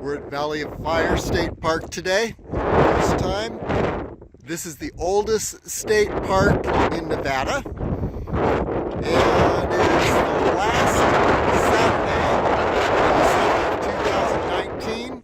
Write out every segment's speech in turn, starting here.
We're at Valley of Fire State Park today. This time, this is the oldest state park in Nevada, and it is the last Saturday of 2019.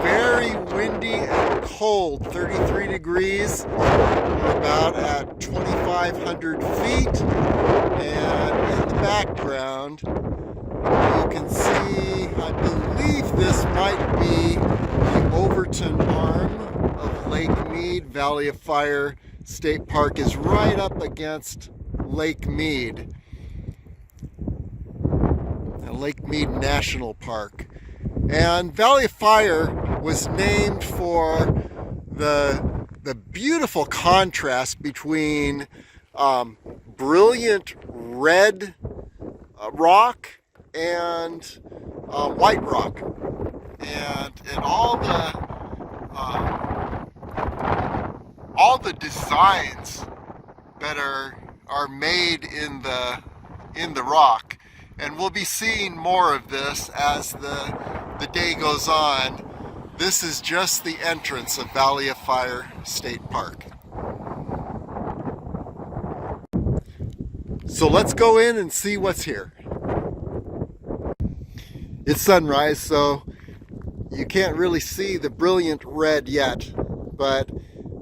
Very windy and cold, 33 degrees. We're about at 2,500 feet, and in the background, you can see, I believe this might be the Overton arm of Lake Mead. Valley of Fire State Park is right up against Lake Mead, Lake Mead National Park. And Valley of Fire was named for the beautiful contrast between brilliant red rock and white rock, and all the designs that are made in the rock. And we'll be seeing more of this as the day goes on. This is just the entrance of Valley of Fire State Park. So let's go in and see what's here. It's sunrise, so you can't really see the brilliant red yet, but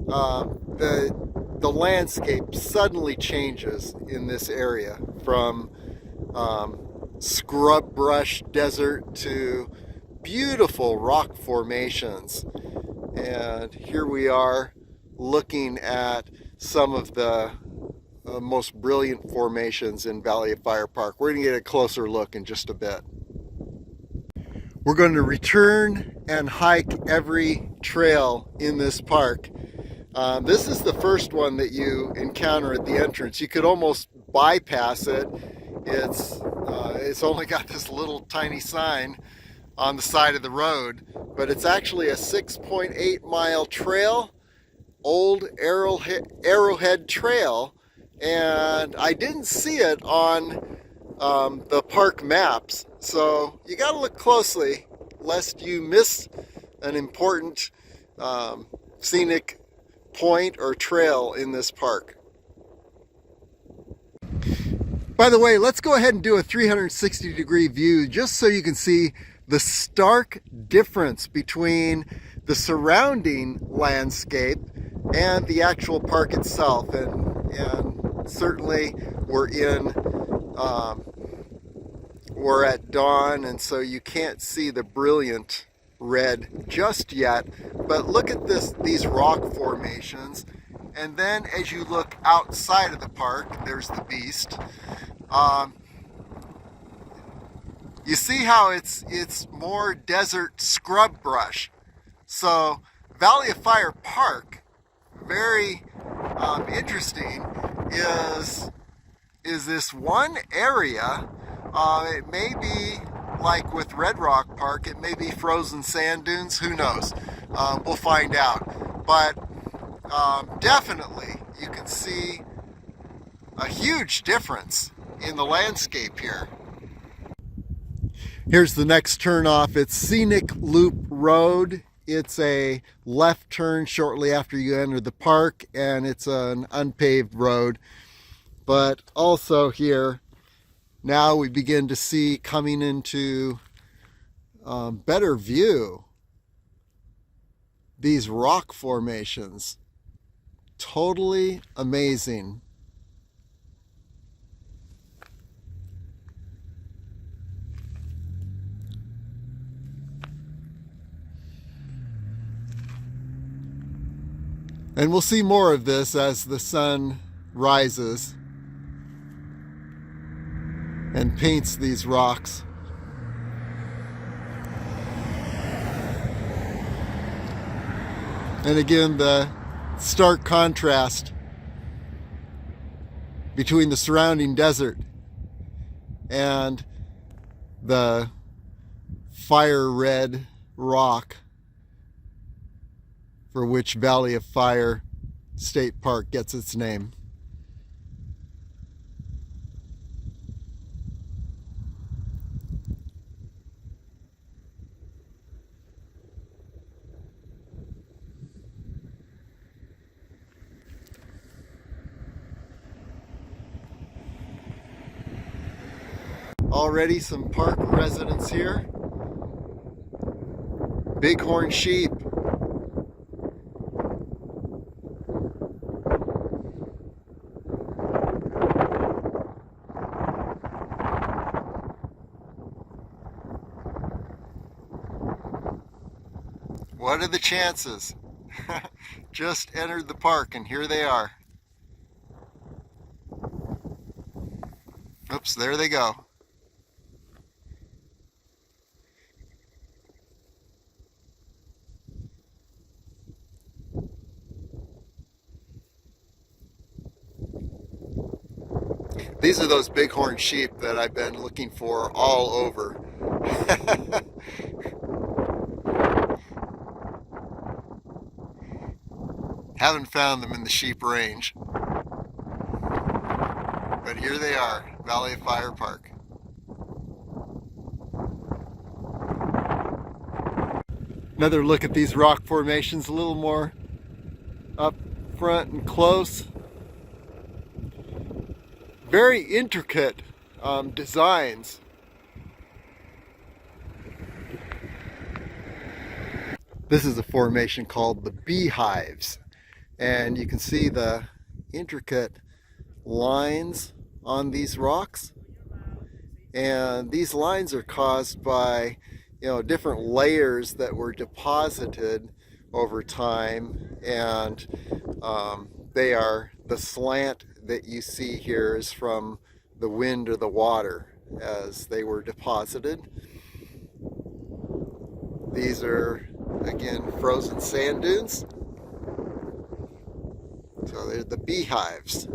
the landscape suddenly changes in this area from scrub brush desert to beautiful rock formations. And here we are looking at some of the most brilliant formations in Valley of Fire Park. We're going to get a closer look in just a bit. We're going to return and hike every trail in this park. This is the first one that you encounter at the entrance. You could almost bypass it. It's only got this little tiny sign on the side of the road, but it's actually a 6.8 mile trail, old Arrowhead Trail, and I didn't see it on the park maps, so you got to look closely lest you miss an important scenic point or trail in this park. By the way, let's go ahead and do a 360 degree view just so you can see the stark difference between the surrounding landscape and the actual park itself. And certainly we're at dawn, and so you can't see the brilliant red just yet, but look at these rock formations. And then as you look outside of the park, there's the beast. You see how it's more desert scrub brush. So Valley of Fire Park, very interesting, is this one area. It may be like with Red Rock Park, it may be frozen sand dunes, who knows? We'll find out. But definitely you can see a huge difference in the landscape here. Here's the next turn off. It's Scenic Loop Road. It's a left turn shortly after you enter the park, and it's an unpaved road. But also here, now we begin to see, coming into better view, these rock formations. Totally amazing. And we'll see more of this as the sun rises and paints these rocks. And again, the stark contrast between the surrounding desert and the fire red rock for which Valley of Fire State Park gets its name. Already some park residents here. Bighorn sheep. What are the chances? Just entered the park and here they are. Oops, there they go. These are those bighorn sheep that I've been looking for all over. Haven't found them in the sheep range. But here they are, Valley of Fire Park. Another look at these rock formations, a little more up front and close. Very intricate designs. This is a formation called the Beehives, and you can see the intricate lines on these rocks, and these lines are caused by different layers that were deposited over time, and they are the slant that you see here is from the wind or the water as they were deposited. These are again frozen sand dunes, so they're the Beehives.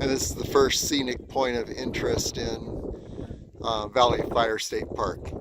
And this is the first scenic point of interest in Valley of Fire State Park.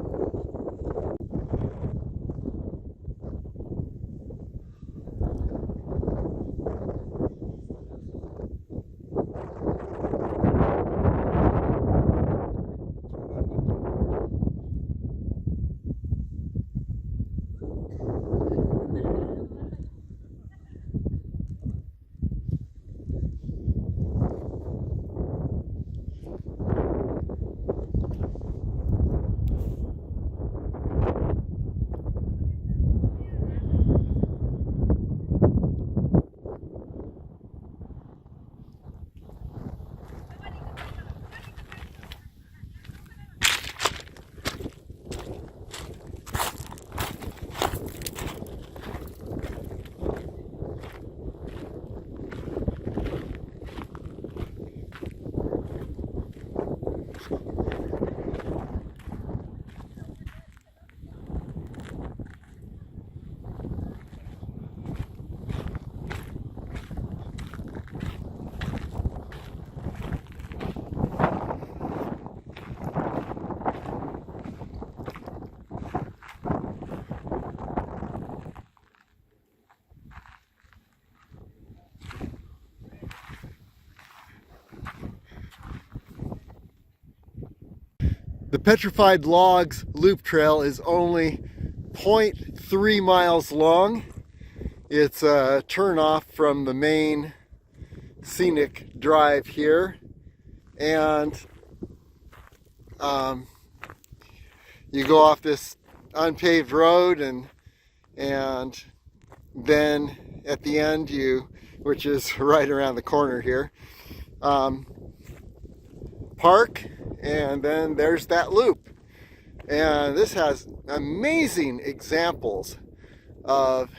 The Petrified Logs Loop Trail is only 0.3 miles long. It's a turnoff from the main scenic drive here, and you go off this unpaved road, and then at the end which is right around the corner here, park, and then there's that loop. And this has amazing examples of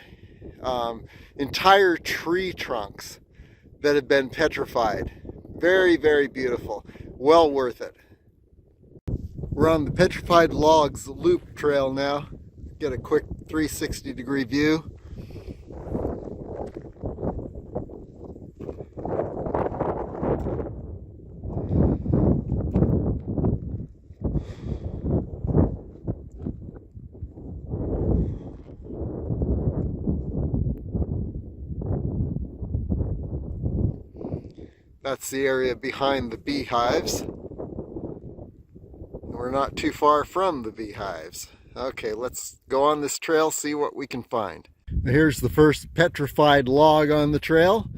entire tree trunks that have been petrified. Very, very beautiful. Well worth it. We're on the Petrified Logs Loop Trail now. Get a quick 360-degree view. That's the area behind the Beehives. We're not too far from the Beehives. Okay, let's go on this trail, see what we can find. Here's the first petrified log on the trail,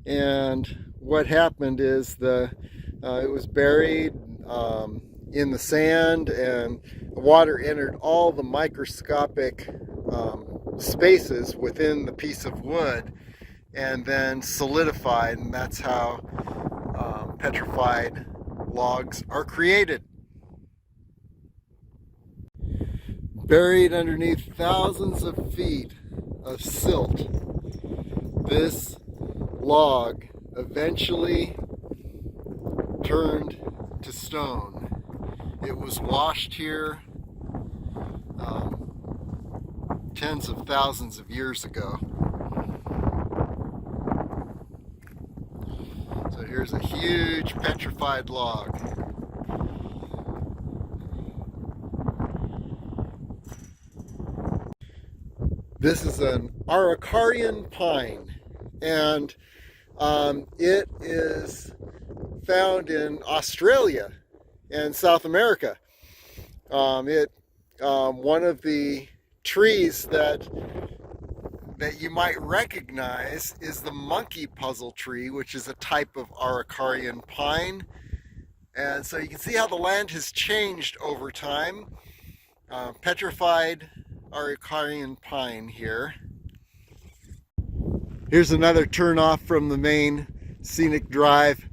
and what happened is it was buried in the sand, and the water entered all the microscopic spaces within the piece of wood and then solidified, and that's how petrified logs are created. Buried underneath thousands of feet of silt, this log eventually turned to stone. It was washed here tens of thousands of years ago. So here's a huge petrified log. This is an Araucarian pine, and it is found in Australia and South America. One of the trees that you might recognize is the monkey puzzle tree, which is a type of Araucarian pine. And so you can see how the land has changed over time. Petrified Araucarian pine here. Here's another turn off from the main scenic drive.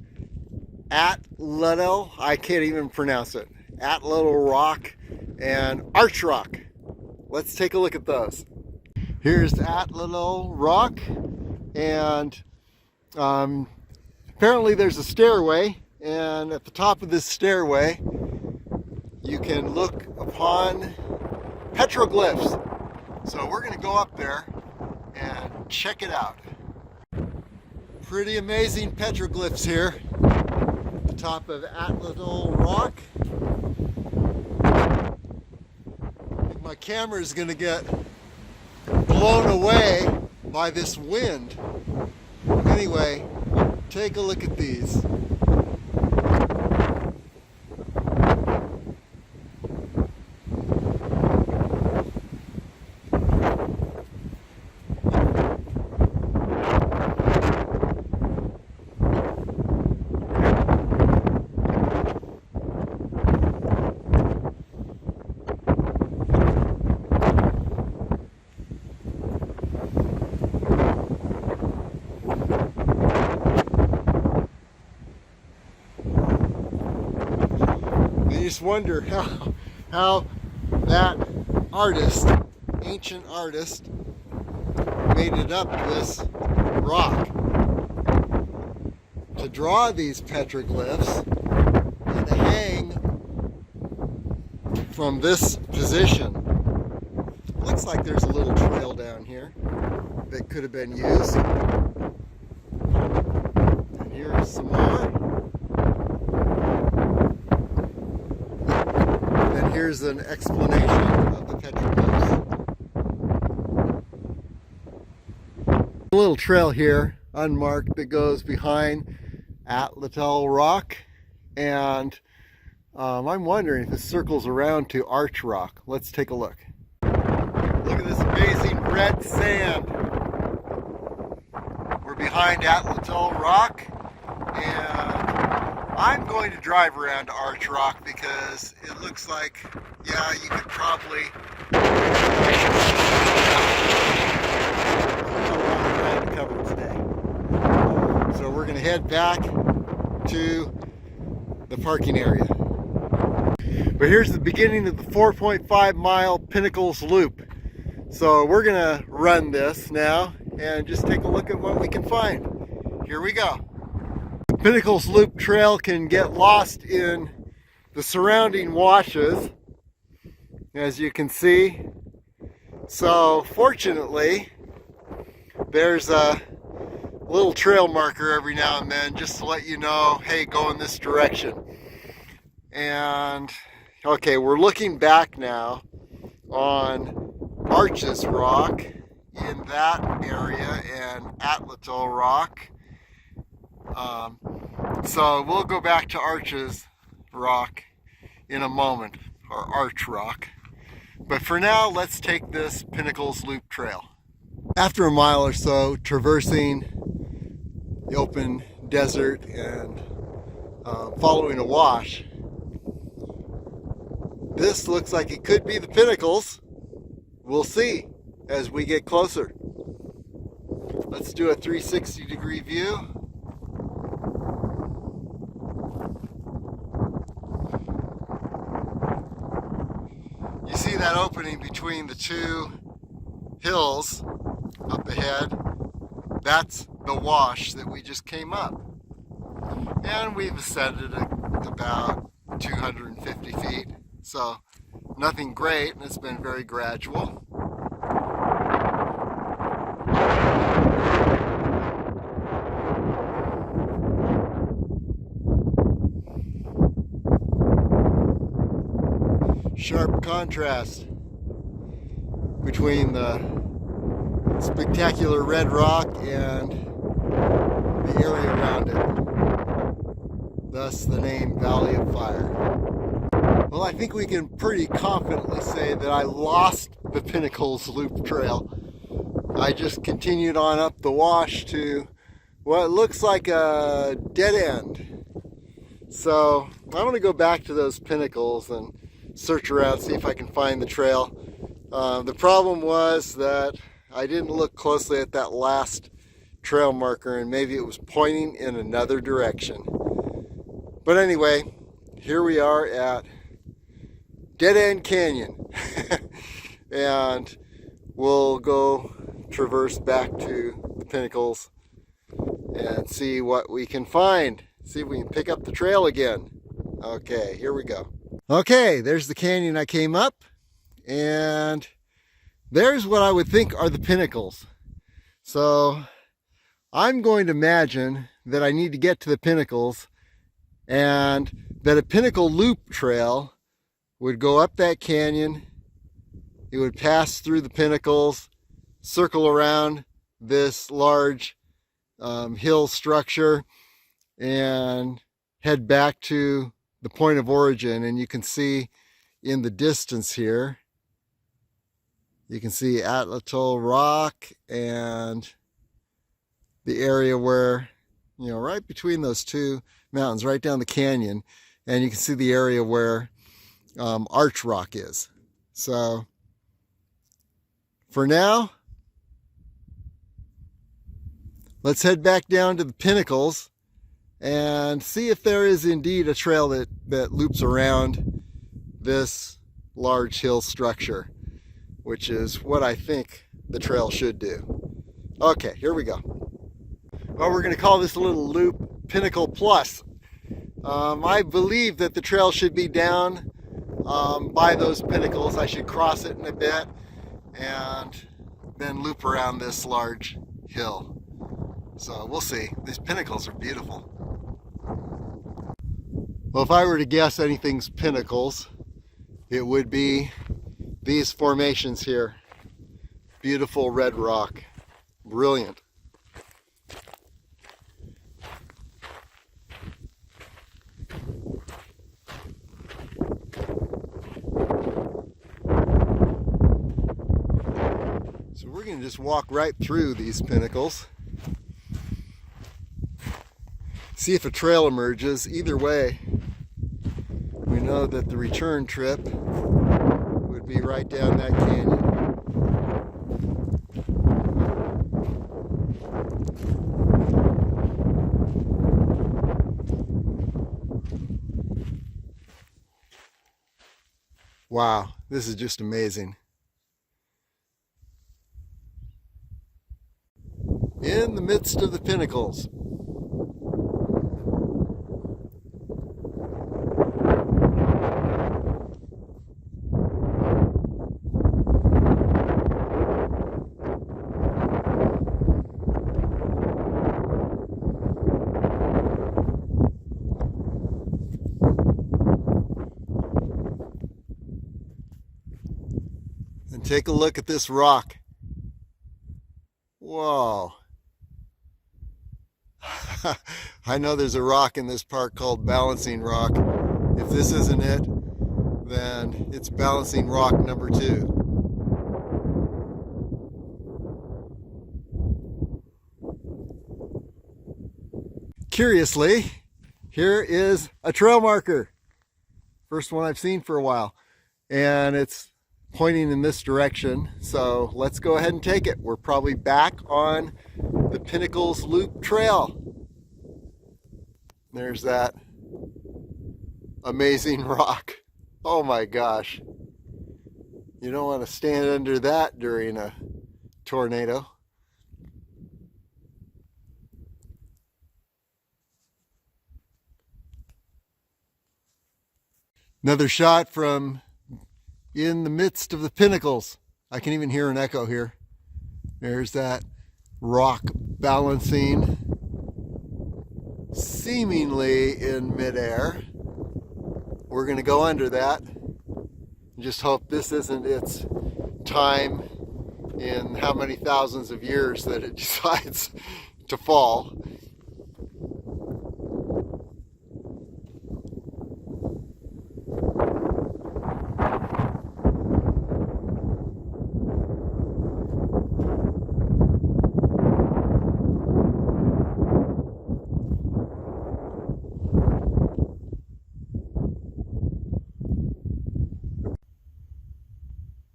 Atlatl, I can't even pronounce it. Atlatl Rock and Arch Rock. Let's take a look at those. Here's Atlatl Rock, and apparently there's a stairway, and at the top of this stairway you can look upon petroglyphs. So we're going to go up there and check it out. Pretty amazing petroglyphs here at the top of Atlatl Rock. I think my camera is going to get blown away by this wind. Anyway, take a look at these. You just wonder how that artist, ancient artist, made it up this rock to draw these petroglyphs and to hang from this position. Looks like there's a little trail down here that could have been used. And here's some more. Here's an explanation of the petroglyphs. A little trail here, unmarked, that goes behind Atlatl Rock, and I'm wondering if it circles around to Arch Rock. Let's take a look. Look at this amazing red sand. We're behind Atlatl Rock, and I'm going to drive around to Arch Rock because it looks like, yeah, you could probably cover today. So we're going to head back to the parking area. But here's the beginning of the 4.5 mile Pinnacles Loop. So we're going to run this now and just take a look at what we can find. Here we go. The Pinnacles Loop trail can get lost in the surrounding washes, as you can see. So fortunately, there's a little trail marker every now and then just to let you know, hey, go in this direction. And okay, we're looking back now on Arches Rock in that area and Atlatl Rock. So we'll go back to Arches Rock in a moment, or Arch Rock. But for now, let's take this Pinnacles Loop Trail. After a mile or so traversing the open desert and following a wash, this looks like it could be the Pinnacles. We'll see as we get closer. Let's do a 360-degree view. You see that opening between the two hills up ahead? That's the wash that we just came up. And we've ascended about 250 feet. So nothing great, and it's been very gradual. Sharp contrast between the spectacular red rock and the area around it. Thus the name Valley of Fire. Well, I think we can pretty confidently say that I lost the Pinnacles Loop Trail. I just continued on up the wash to what looks like a dead end. So I'm going to go back to those pinnacles and search around, see if I can find the trail. The problem was that I didn't look closely at that last trail marker, and maybe it was pointing in another direction. But anyway, here we are at Dead End Canyon. And we'll go traverse back to the Pinnacles and see what we can find. See if we can pick up the trail again. Okay, here we go. Okay, there's the canyon I came up, and there's what I would think are the Pinnacles. So I'm going to imagine that I need to get to the Pinnacles, and that a Pinnacle Loop Trail would go up that canyon. It would pass through the Pinnacles, circle around this large hill structure, and head back to the point of origin. And you can see in the distance here, you can see Atlatol Rock and the area where, you know, right between those two mountains, right down the canyon, and you can see the area where Arch Rock is. So for now, let's head back down to the Pinnacles and see if there is indeed a trail that loops around this large hill structure, which is what I think the trail should do. Okay, here we go. Well, we're going to call this little loop Pinnacle Plus. I believe that the trail should be down by those pinnacles. I should cross it in a bit and then loop around this large hill. So we'll see. These pinnacles are beautiful. Well, if I were to guess anything's pinnacles, it would be these formations here. Beautiful red rock. Brilliant. So we're going to just walk right through these pinnacles. See if a trail emerges. Either way, we know that the return trip would be right down that canyon. Wow, this is just amazing. In the midst of the pinnacles. And take a look at this rock. Whoa. I know there's a rock in this park called Balancing Rock. If this isn't it, then it's balancing rock number 2. Curiously, here is a trail marker. First one I've seen for a while. And it's pointing in this direction. So let's go ahead and take it. We're probably back on the Pinnacles Loop Trail. There's that amazing rock. Oh my gosh. You don't want to stand under that during a tornado. Another shot from in the midst of the pinnacles. I can even hear an echo here. There's that rock balancing seemingly in midair. We're going to go under that and just hope this isn't its time in how many thousands of years that it decides to fall.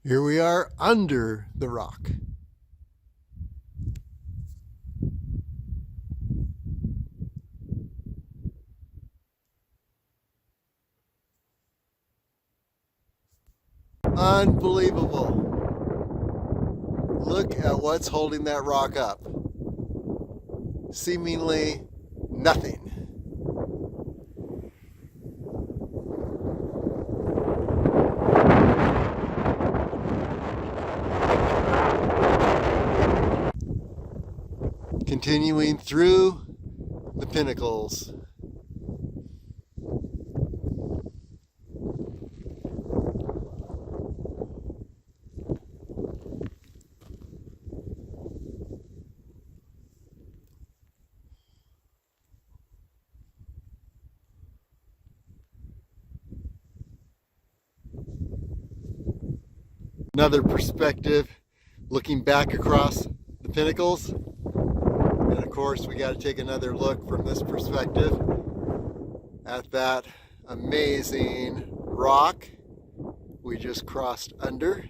Here we are under the rock. Unbelievable. Look at what's holding that rock up. Seemingly nothing. Continuing through the pinnacles. Another perspective looking back across the pinnacles. And of course, we got to take another look from this perspective at that amazing rock we just crossed under.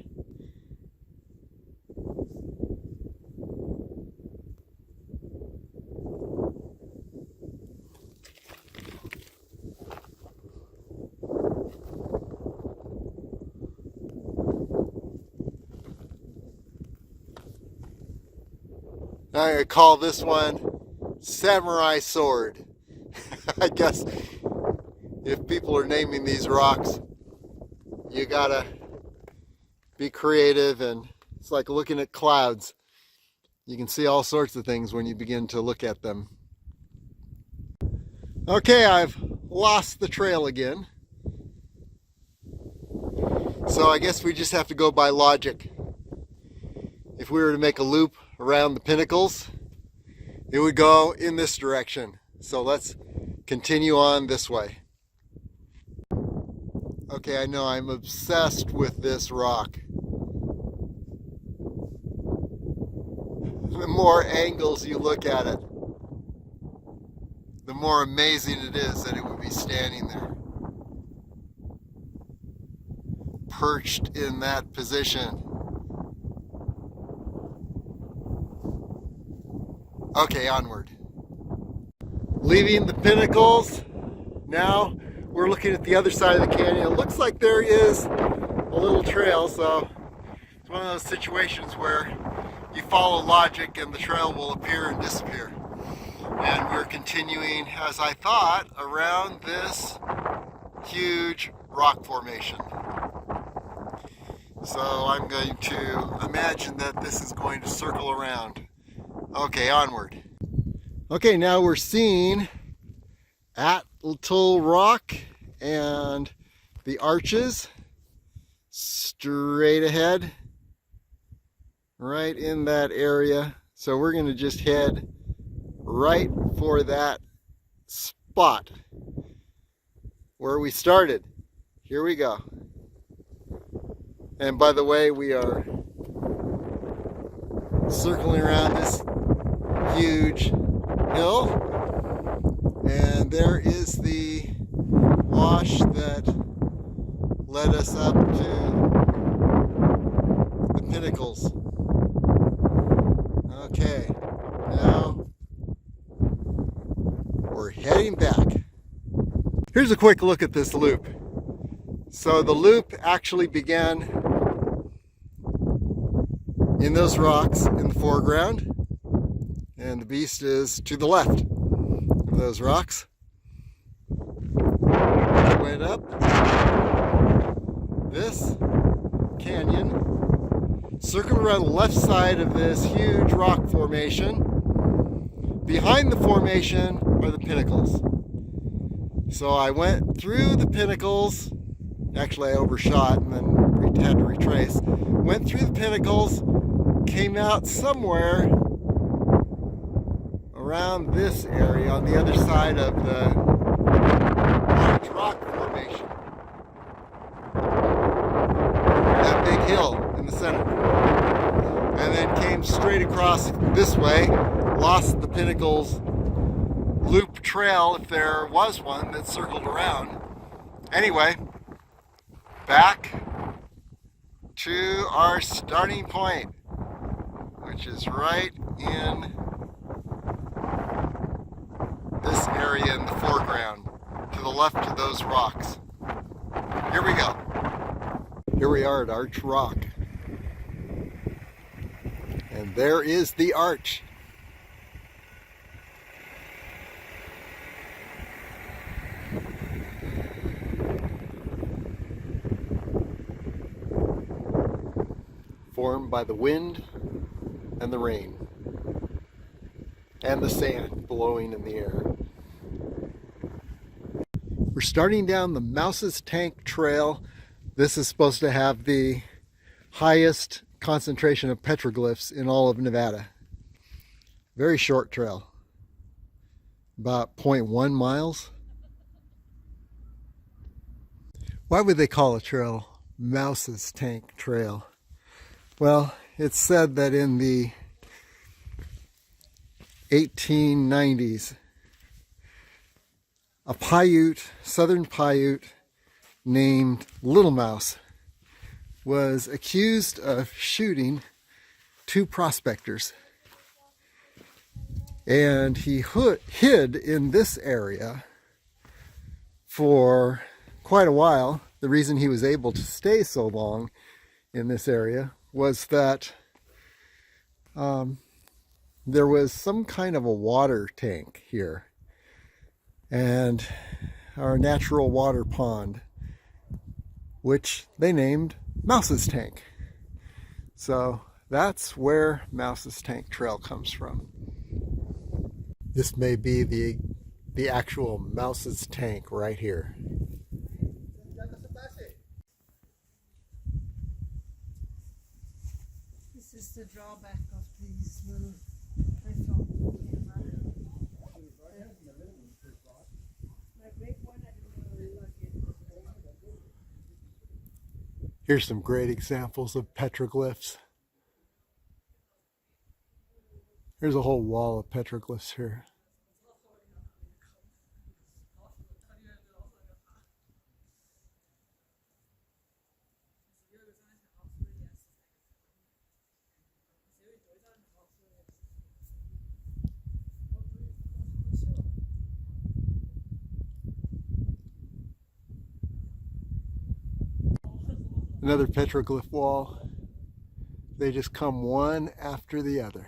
I call this one Samurai Sword. I guess if people are naming these rocks, you gotta be creative, and it's like looking at clouds. You can see all sorts of things when you begin to look at them. Okay, I've lost the trail again. So I guess we just have to go by logic. If we were to make a loop around the pinnacles, it would go in this direction. So let's continue on this way. Okay, I know I'm obsessed with this rock. The more angles you look at it, the more amazing it is that it would be standing there, perched in that position. Okay, onward. Leaving the pinnacles, now we're looking at the other side of the canyon. It looks like there is a little trail, so it's one of those situations where you follow logic and the trail will appear and disappear. And we're continuing, as I thought, around this huge rock formation. So I'm going to imagine that this is going to circle around. Okay, onward. Okay, now we're seeing Atlatl Rock and the arches straight ahead, right in that area. So we're going to just head right for that spot where we started. Here we go. And by the way, we are circling around this huge hill, and there is the wash that led us up to the pinnacles. Okay, now we're heading back. Here's a quick look at this loop. So the loop actually began in those rocks in the foreground, and the beast is to the left of those rocks. Went up this canyon, circled around the left side of this huge rock formation. Behind the formation are the pinnacles. So I went through the pinnacles. Actually, I overshot and then had to retrace. Went through the pinnacles, came out somewhere around this area on the other side of the large rock formation. That big hill in the center. And then came straight across this way, lost the pinnacles loop trail, if there was one, that circled around. Anyway, back to our starting point, which is right in this area in the foreground, to the left of those rocks. Here we go. Here we are at Arch Rock. And there is the arch. Formed by the wind and the rain and the sand blowing in the air. We're starting down the Mouse's Tank Trail. This is supposed to have the highest concentration of petroglyphs in all of Nevada. Very short trail, about 0.1 miles. Why would they call a trail Mouse's Tank Trail? Well, it's said that in the 1890s, a Paiute, southern Paiute named Little Mouse was accused of shooting 2 prospectors. And he hid in this area for quite a while. The reason he was able to stay so long in this area was that there was some kind of a water tank here, and our natural water pond, which they named Mouse's Tank. So that's where Mouse's Tank Trail comes from. This may be the actual Mouse's Tank right here. This is the drawback of these little iPhone camera. My big one, I don't really like it. Here's some great examples of petroglyphs. There's a whole wall of petroglyphs here. Another petroglyph wall. They just come one after the other.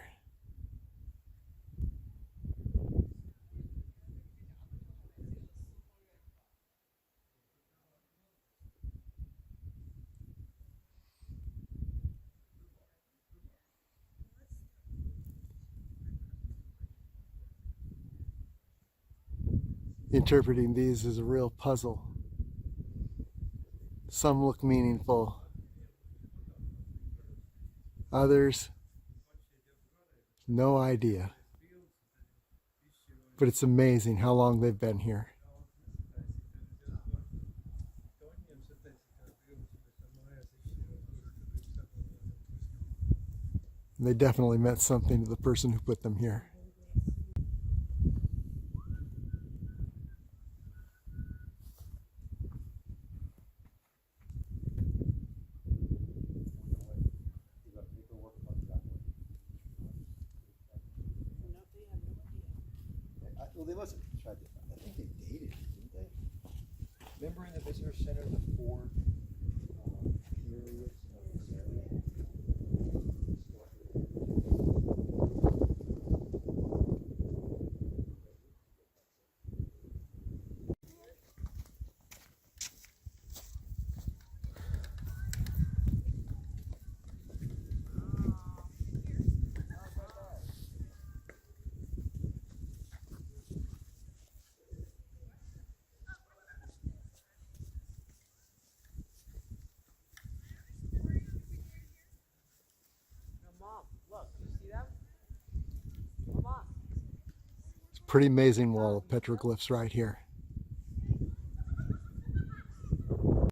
Interpreting these is a real puzzle. Some look meaningful. Others, no idea. But it's amazing how long they've been here. They definitely meant something to the person who put them here. Well, they must have tried to. I think they dated it, didn't they? Remember in the visitor center the four periods of this area? It's a pretty amazing wall of petroglyphs right here.